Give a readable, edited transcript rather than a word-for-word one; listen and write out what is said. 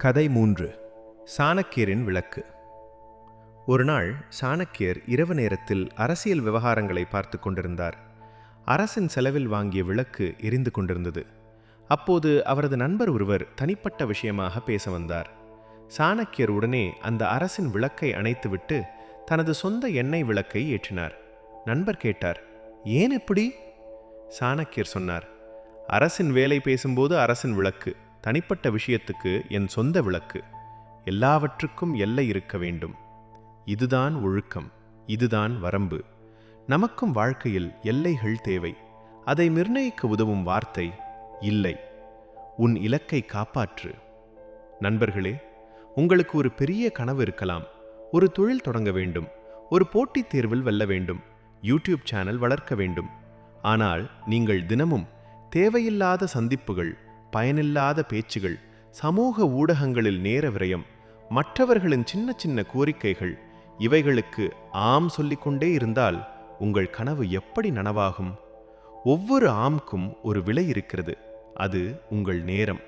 கதை 3. சாணக்கியரின் விளக்கு. ஒரு நாள் சாணக்கியர் இரவு நேரத்தில் அரசியல் விவகாரங்களை பார்த்து கொண்டிருந்தார். அரசின் செலவில் வாங்கிய விளக்கு எரிந்து கொண்டிருந்தது. அப்போது அவரது நண்பர் ஒருவர் தனிப்பட்ட விஷயமாக பேச வந்தார். சாணக்கியர் உடனே அந்த அரசின் விளக்கை அணைத்துவிட்டு தனது சொந்த எண்ணெய் விளக்கை ஏற்றினார். நண்பர் கேட்டார், ஏன் எப்படி? சாணக்கியர் சொன்னார், அரசின் வேலை பேசும்போது அரசின் விளக்கு, தனிப்பட்ட விஷயத்துக்கு என் சொந்த விளக்கு. எல்லாவற்றுக்கும் எல்லை இருக்க வேண்டும். இதுதான் ஒழுக்கம், இதுதான் வரம்பு. நமக்கும் வாழ்க்கையில் எல்லைகள் தேவை. அதை நிர்ணயிக்க உதவும் வார்த்தை இல்லை. உன் இலக்கை காப்பாற்று. நண்பர்களே, உங்களுக்கு ஒரு பெரிய கனவு இருக்கலாம். ஒரு தொழில் தொடங்க வேண்டும், ஒரு போட்டித் தேர்வில் வெல்ல வேண்டும், யூடியூப் சேனல் வளர்க்க வேண்டும். ஆனால் நீங்கள் தினமும் தேவையில்லாத சந்திப்புகள், பயனில்லாத பேச்சுகள், சமூக ஊடகங்களில் நேர விரயம், மற்றவர்களின் சின்ன சின்ன கோரிக்கைகள், இவைகளுக்கு ஆம் சொல்லிக்கொண்டே இருந்தால் உங்கள் கனவு எப்படி நனவாகும்? ஒவ்வொரு ஆம்க்கும் ஒரு விலை இருக்கிறது. அது உங்கள் நேரம்.